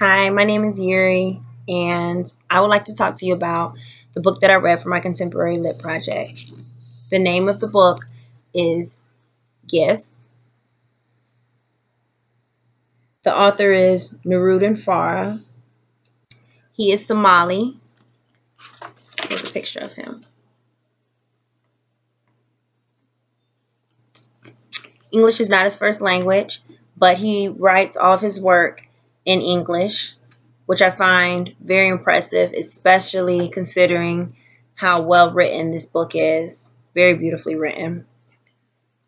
Hi, my name is Yuri, and I would like to talk to you about the book that I read for my contemporary lit project. The name of the book is Gifts. The author is Nuruddin Farah. He is Somali. Here's a picture of him. English is not his first language, but he writes all of his work in English, which I find very impressive, especially considering how well written this book is. Very beautifully written.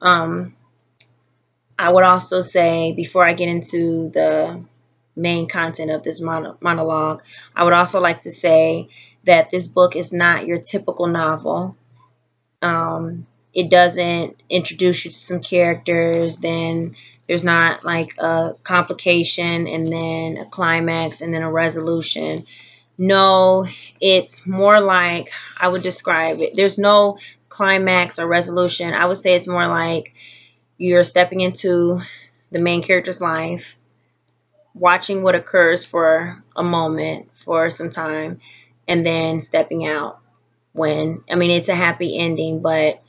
Um, I would also say, before I get into the main content of this monologue, I would also like to say that this book is not your typical novel. It doesn't introduce you to some characters, then there's not like a complication and then a climax and then a resolution. No, it's more like, I would describe it, there's no climax or resolution. I would say it's more like you're stepping into the main character's life, watching what occurs for a moment, for some time, and then stepping out. It's a happy ending, but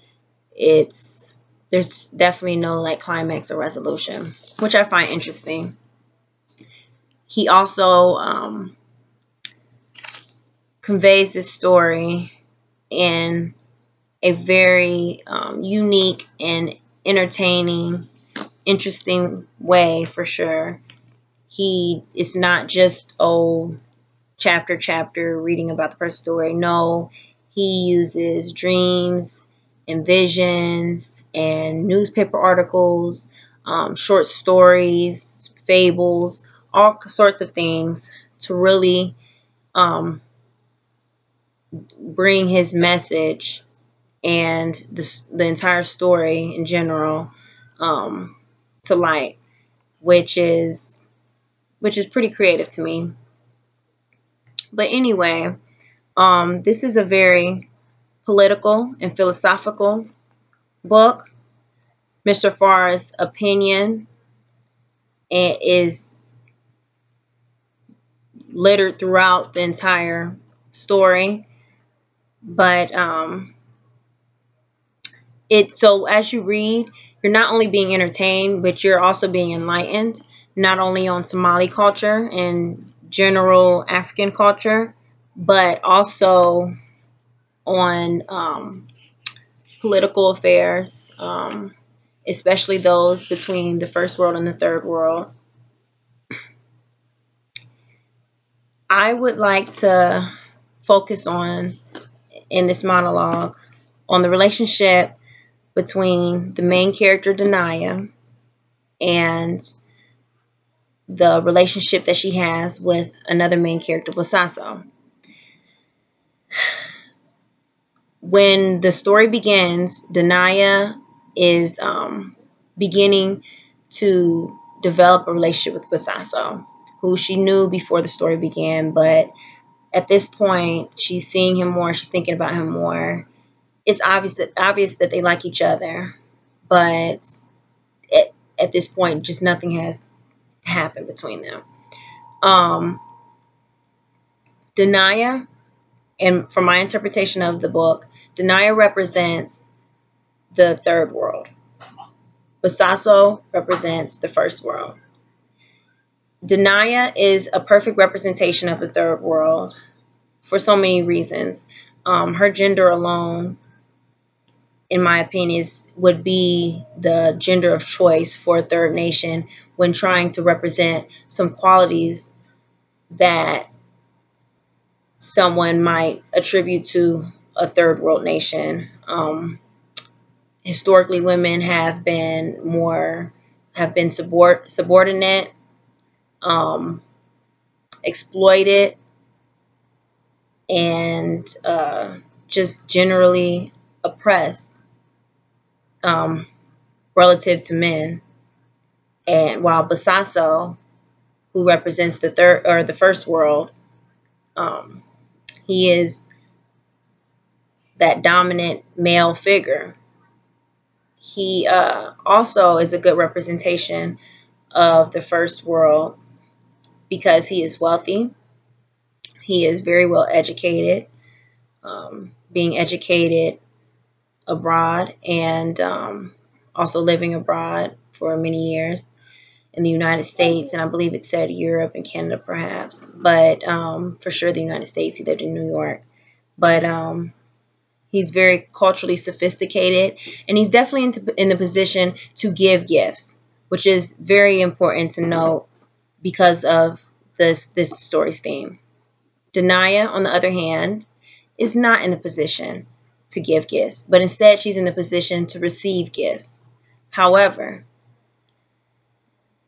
there's definitely no like climax or resolution, which I find interesting. He also conveys this story in a very unique and entertaining, interesting way, for sure. He is not just chapter reading about the person's story. No, he uses dreams and visions and newspaper articles, short stories, fables, all sorts of things to really bring his message and the entire story in general to light, which is pretty creative to me. But anyway, this is a very political and philosophical book. Mr. Farr's opinion is littered throughout the entire story, but so as you read, you're not only being entertained, but you're also being enlightened, not only on Somali culture and general African culture, but also on political affairs, especially those between the first world and the third world. I would like to focus on, in this monologue, on the relationship between the main character, Denaya, and the relationship that she has with another main character, Bosaso. When the story begins, Denaya is beginning to develop a relationship with Bosaso, who she knew before the story began, but at this point, she's seeing him more, she's thinking about him more. It's obvious that they like each other, but at this point, just nothing has happened between them. Denaya, and from my interpretation of the book, Denaya represents the third world. Bosaso represents the first world. Denaya is a perfect representation of the third world for so many reasons. Her gender alone, in my opinion, would be the gender of choice for a third nation when trying to represent some qualities that someone might attribute to a third world nation. Historically, women have been subordinate, exploited, and just generally oppressed relative to men. And while Bosaso, who represents the third or the first world, he is that dominant male figure. He also is a good representation of the first world because he is wealthy. He is very well educated, being educated abroad and also living abroad for many years in the United States, and I believe it said Europe and Canada perhaps, but for sure the United States. He lived in New York, but he's very culturally sophisticated, and he's definitely in the position to give gifts, which is very important to note because of this story's theme. Denia, on the other hand, is not in the position to give gifts, but instead she's in the position to receive gifts. However,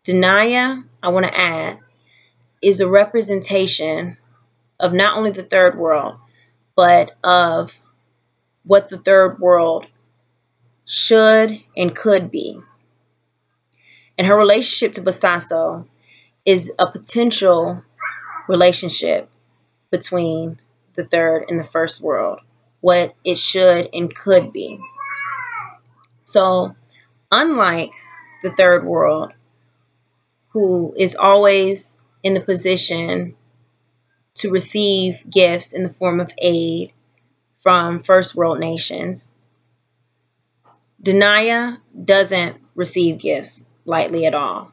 Denia, I want to add, is a representation of not only the third world, but of what the third world should and could be. And her relationship to Basaso is a potential relationship between the third and the first world, what it should and could be. So, unlike the third world, who is always in the position to receive gifts in the form of aid from first world nations, Denia doesn't receive gifts lightly at all.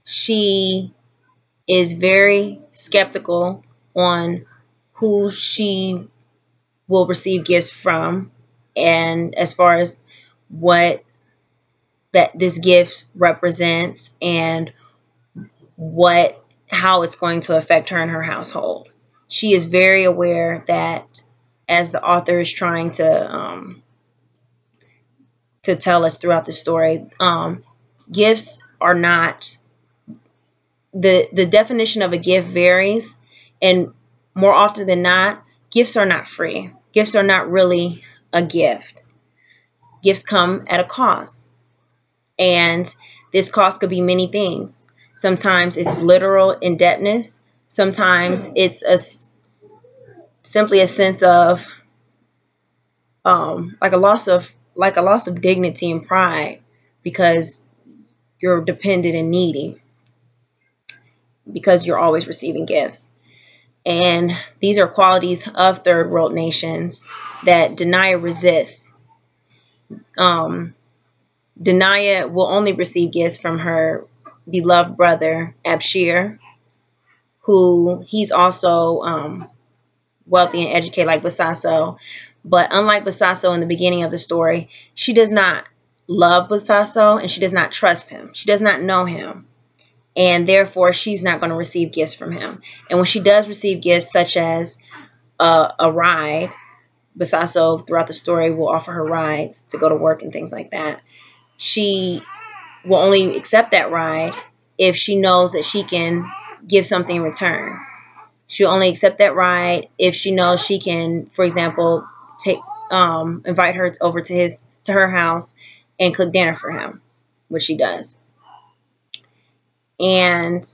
She is very skeptical on who she will receive gifts from, and as far as what that this gift represents and how it's going to affect her and her household. She is very aware that, as the author is trying to tell us throughout the story, gifts are not the definition of a gift varies, and more often than not, gifts are not free. Gifts are not really a gift. Gifts come at a cost, and this cost could be many things. Sometimes it's literal indebtedness. Sometimes it's simply a sense of like a loss of dignity and pride because you're dependent and needy, because you're always receiving gifts. And these are qualities of third world nations that Denia resists. Denia will only receive gifts from her beloved brother Abshir, who he's also wealthy and educated like Basaso. But unlike Basaso in the beginning of the story, she does not love Basaso and she does not trust him. She does not know him. And therefore, she's not going to receive gifts from him. And when she does receive gifts such as a ride, Basaso throughout the story will offer her rides to go to work and things like that. She will only accept that ride if she knows that she can give something in return. She'll only accept that ride if she knows she can, for example, invite her over to her house and cook dinner for him, which she does. And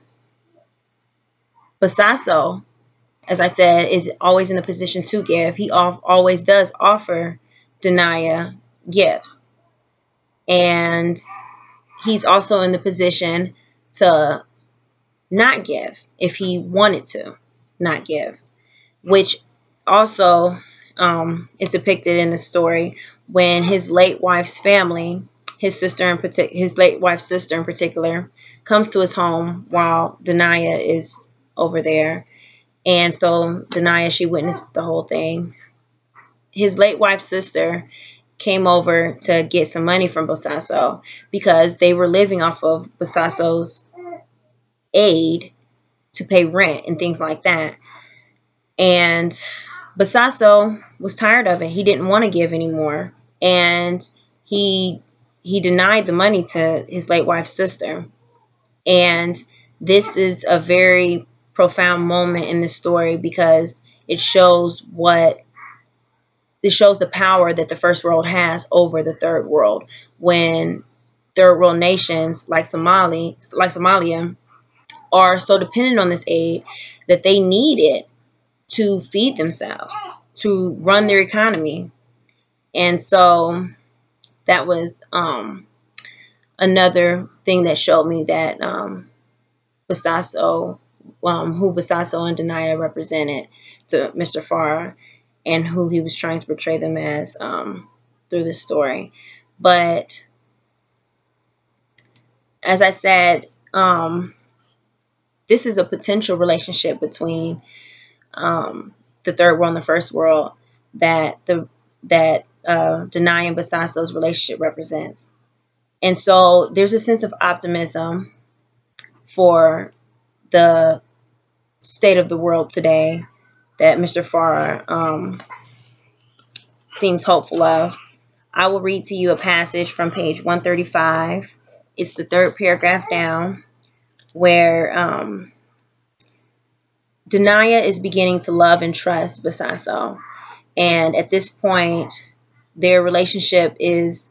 Basaso, as I said, is always in a position to give. He always does offer Denia gifts. And he's also in the position to not give if he wanted to not give, which also is depicted in the story when his late wife's family, his late wife's sister in particular, comes to his home while Denia is over there. And so Denia, she witnessed the whole thing. His late wife's sister came over to get some money from Basaso because they were living off of Basaso's aid to pay rent and things like that. And Basaso was tired of it. He didn't want to give anymore. And he denied the money to his late wife's sister. And this is a very profound moment in the story because it shows the power that the first world has over the third world, when third world nations like Somalia are so dependent on this aid that they need it to feed themselves, to run their economy. And so that was another thing that showed me that Basaso, who Basaso and Denaya represented to Mr. Farah, and who he was trying to portray them as through this story. But as I said, this is a potential relationship between the third world and the first world that Denaya and Basaso's relationship represents. And so there's a sense of optimism for the state of the world today that Mr. Farah seems hopeful of. I will read to you a passage from page 135. It's the third paragraph down, where Denaya is beginning to love and trust Basaso. And at this point, their relationship is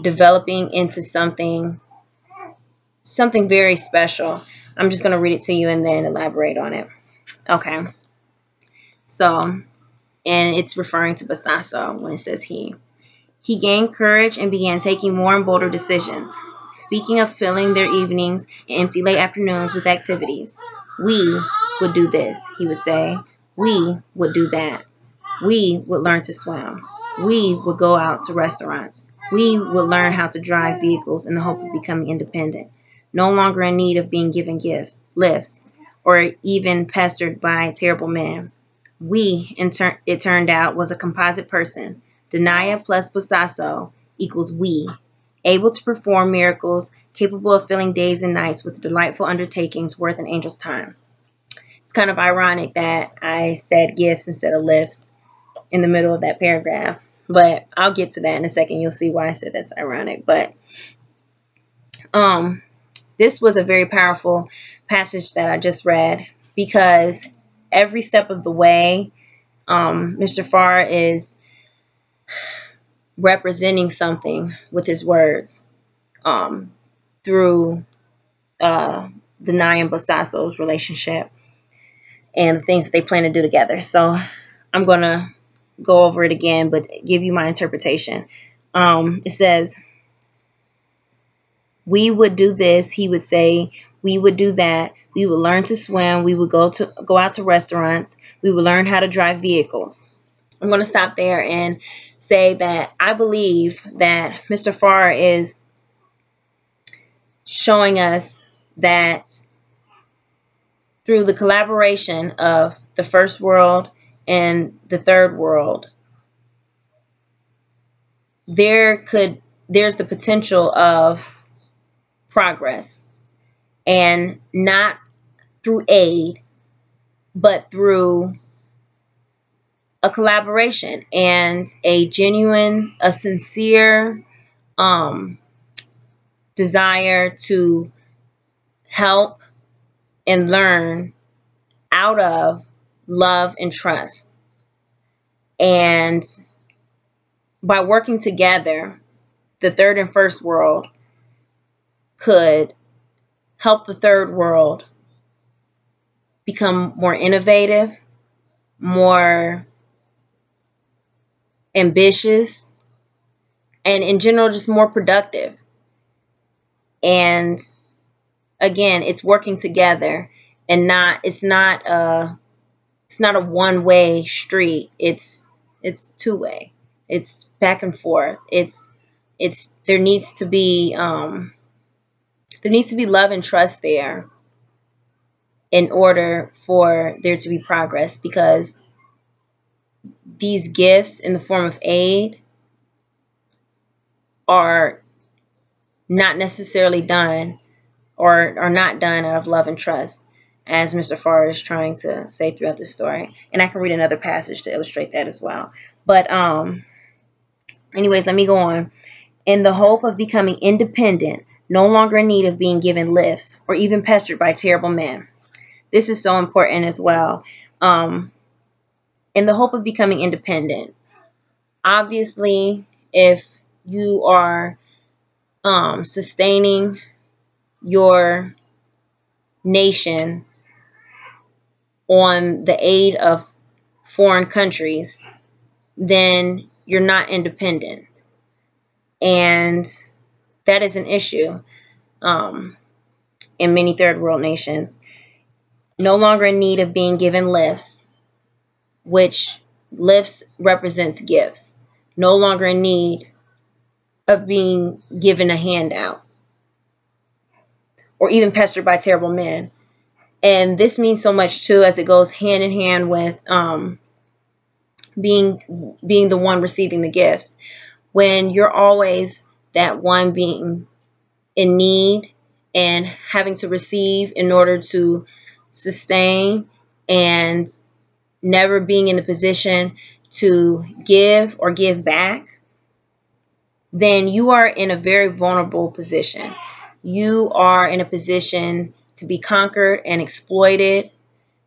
developing into something very special. I'm just going to read it to you and then elaborate on it. Okay. So, and it's referring to Basaso when it says he. He gained courage and began taking more and bolder decisions, speaking of filling their evenings and empty late afternoons with activities. We would do this, he would say. We would do that. We would learn to swim. We would go out to restaurants. We would learn how to drive vehicles in the hope of becoming independent, no longer in need of being given gifts, lifts, or even pestered by terrible men. We, it turned out, was a composite person. Denaya plus Basaso equals we, able to perform miracles, capable of filling days and nights with delightful undertakings worth an angel's time. It's kind of ironic that I said gifts instead of lifts in the middle of that paragraph, but I'll get to that in a second. You'll see why I said that's ironic. But this was a very powerful passage that I just read, because every step of the way, Mr. Farah is representing something with his words through Denaya and Basaso's relationship and the things that they plan to do together. So I'm going to go over it again, but give you my interpretation. It says, we would do this, he would say. We would do that. We would learn to swim. We would go out to restaurants. We would learn how to drive vehicles. I'm going to stop there and say that I believe that Mr. Farah is showing us that through the collaboration of the first world and the third world, there's the potential of progress, and not through aid, but through a collaboration and a sincere desire to help and learn out of love and trust. And by working together, the third and first world could help the third world become more innovative, more ambitious, and in general just more productive. And again, it's working together, and it's not a one-way street. It's two-way. It's back and forth. There needs to be love and trust there in order for there to be progress, because these gifts in the form of aid are not necessarily done or are not done out of love and trust, as Mr. Farah is trying to say throughout the story. And I can read another passage to illustrate that as well. But anyways, let me go on. In the hope of becoming independent, no longer in need of being given lifts or even pestered by terrible men. This is so important as well. In the hope of becoming independent, obviously, if you are sustaining your nation on the aid of foreign countries, then you're not independent. And that is an issue in many third world nations. No longer in need of being given lifts, which lifts represents gifts. No longer in need of being given a handout or even pestered by terrible men. And this means so much too, as it goes hand in hand with being the one receiving the gifts. When you're always that one being in need and having to receive in order to sustain, and never being in the position to give or give back, then you are in a very vulnerable position. You are in a position to be conquered and exploited.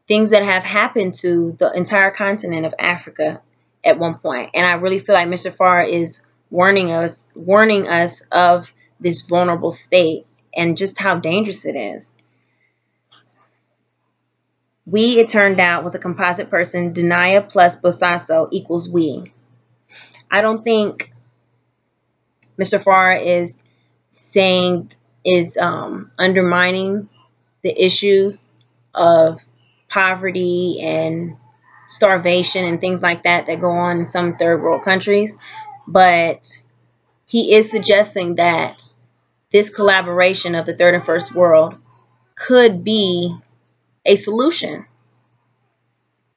Things that have happened to the entire continent of Africa at one point. And I really feel like Mr. Farah is warning us of this vulnerable state and just how dangerous it is. We, it turned out, was a composite person. Denia plus Bosaso equals we. I don't think Mr. Farah is undermining the issues of poverty and starvation and things like that go on in some third world countries. But he is suggesting that this collaboration of the third and first world could be a solution.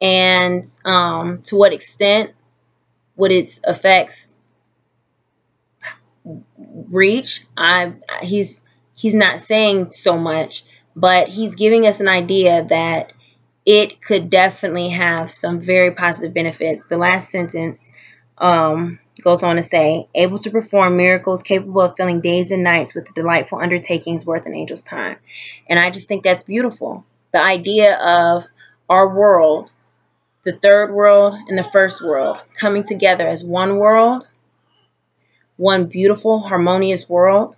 And to what extent would its effects reach? He's not saying so much, but he's giving us an idea that it could definitely have some very positive benefits. The last sentence goes on to say, able to perform miracles, capable of filling days and nights with delightful undertakings worth an angel's time. And I just think that's beautiful. The idea of our world, the third world and the first world, coming together as one world, one beautiful, harmonious world.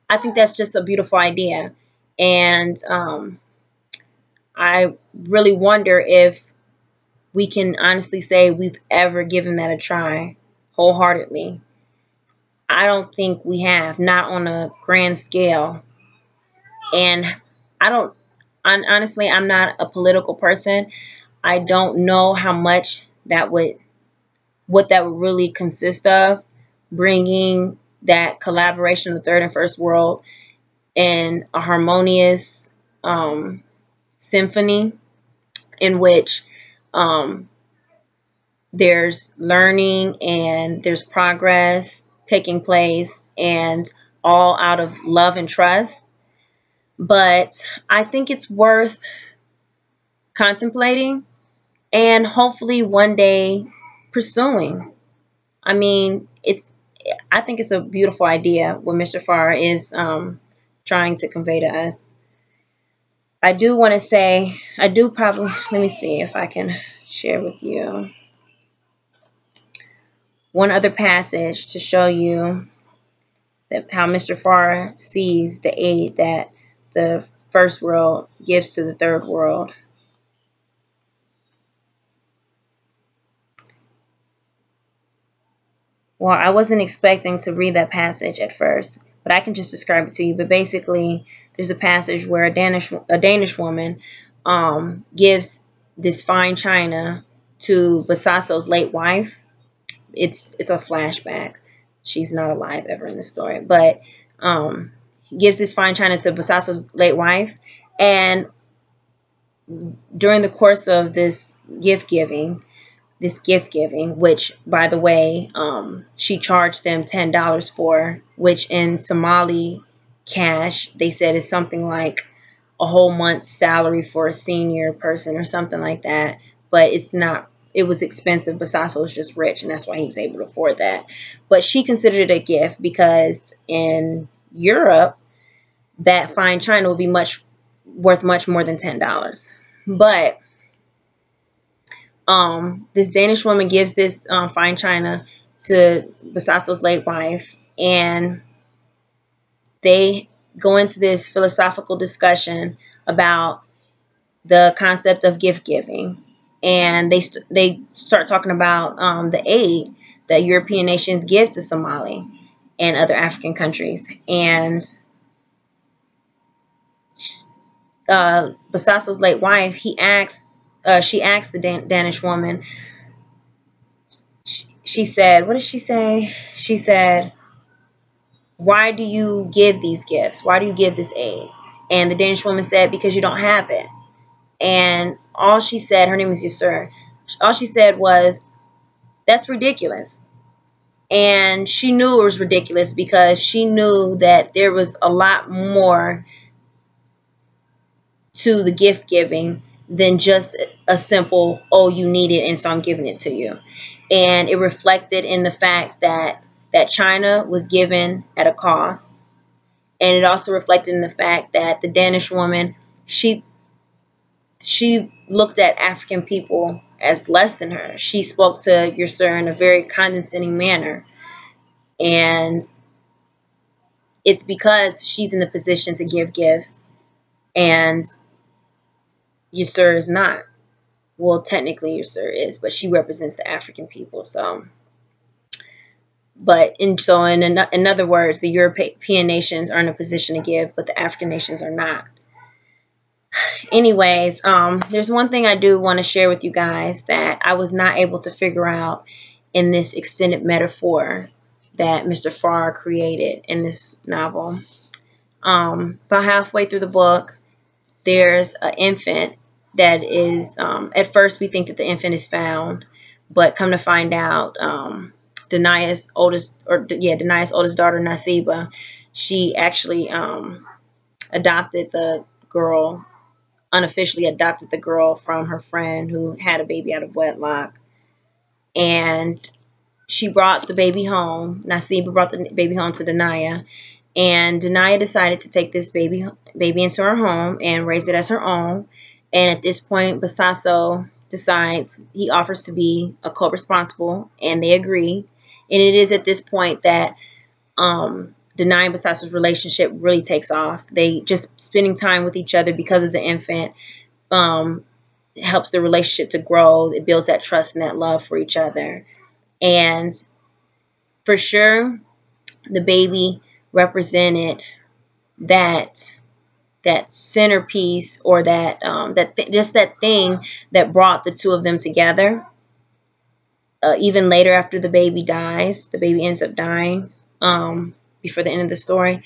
I think that's just a beautiful idea. And I really wonder if we can honestly say we've ever given that a try wholeheartedly. I don't think we have, not on a grand scale. And honestly, I'm not a political person. I don't know how much what that would really consist of, bringing that collaboration of the third and first world in a harmonious symphony in which there's learning and there's progress taking place, and all out of love and trust. But I think it's worth contemplating and hopefully one day pursuing. I mean, I think it's a beautiful idea what Mr. Farah is trying to convey to us. I do want to say, let me see if I can share with you one other passage to show you that how Mr. Farah sees the aid that the first world gives to the third world. Well, I wasn't expecting to read that passage at first, but I can just describe it to you. But basically, there's a passage where a Danish woman gives this fine china to Bosaso's late wife. It's a flashback. She's not alive ever in the story, but gives this fine china to Bosaso's late wife, and during the course of this gift giving, which, by the way, she charged them $10 for, which in Somali cash, they said is something like a whole month's salary for a senior person or something like that. But it's not, it was expensive. Bosaso was just rich, and that's why he was able to afford that. But she considered it a gift because in Europe, that fine china would be worth much more than $10. But this Danish woman gives this fine china to Bosaso's late wife, and they go into this philosophical discussion about the concept of gift giving, and they start talking about the aid that European nations give to Somali, and other African countries. And Basasso's late wife, she asked the Danish woman, she said, what did she say? She said, why do you give these gifts? Why do you give this aid? And the Danish woman said, because you don't have it. And all she said, her name is Yusur, all she said was, that's ridiculous. And she knew it was ridiculous because she knew that there was a lot more to the gift giving than just a simple, oh, you need it, and so I'm giving it to you. And it reflected in the fact that China was given at a cost. And it also reflected in the fact that the Danish woman, she looked at African people as less than her. She spoke to your sir in a very condescending manner. And it's because she's in the position to give gifts and your sir is not. Well, technically your sir is, but she represents the African people. So, in other words, the European nations are in a position to give, but the African nations are not. Anyways, there's one thing I do want to share with you guys that I was not able to figure out in this extended metaphor that Mr. Farah created in this novel. About halfway through the book, there's an infant that is, at first we think that the infant is found, but come to find out, Danaya's oldest daughter, Nasiba, she actually unofficially adopted the girl from her friend who had a baby out of wedlock. And she brought the baby home. Nasiba brought the baby home to Danaya. And Danaya decided to take this baby into her home and raise it as her own. And at this point, Basasso decides, he offers to be a co-responsible, and they agree. And it is at this point that Danaya and Basasso's relationship really takes off. They just spending time with each other because of the infant helps the relationship to grow. It builds that trust and that love for each other. And for sure, the baby represented that centerpiece, or just that thing that brought the two of them together. Even later, after the baby dies, the baby ends up dying before the end of the story.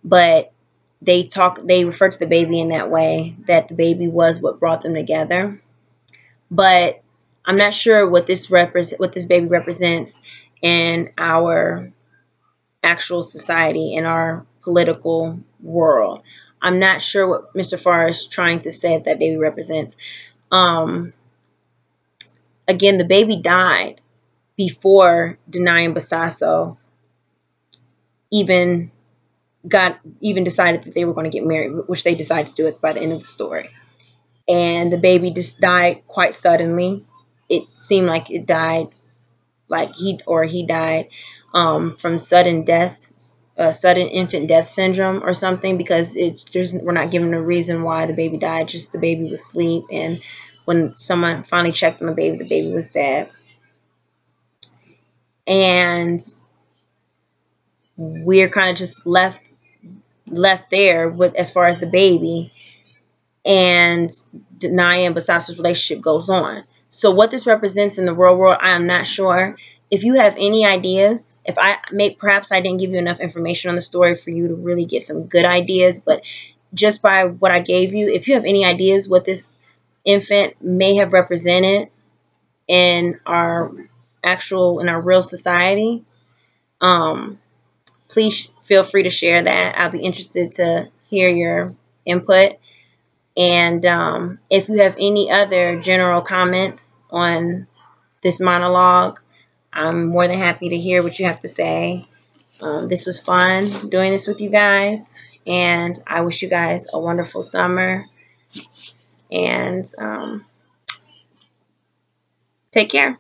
But they refer to the baby in that way, that the baby was what brought them together. But I'm not sure what this baby represents in our actual society, in our political world. I'm not sure what Mr. Farah is trying to say that baby represents. Again, the baby died before Danaya and Basasso even decided that they were going to get married, which they decided to do it by the end of the story. And the baby just died quite suddenly. It seemed like it died, like he died from sudden death, sudden infant death syndrome or something, because we're not given a reason why the baby died. Just the baby was asleep, and when someone finally checked on the baby was dead. And we're kind of just left there with, as far as the baby, and Danaya and Basasso's relationship goes on. So what this represents in the real world, I am not sure. If you have any ideas, perhaps I didn't give you enough information on the story for you to really get some good ideas, but just by what I gave you, if you have any ideas what this infant may have represented in our real society, please feel free to share that. I'll be interested to hear your input. And if you have any other general comments on this monologue, I'm more than happy to hear what you have to say. This was fun doing this with you guys, and I wish you guys a wonderful summer, and take care.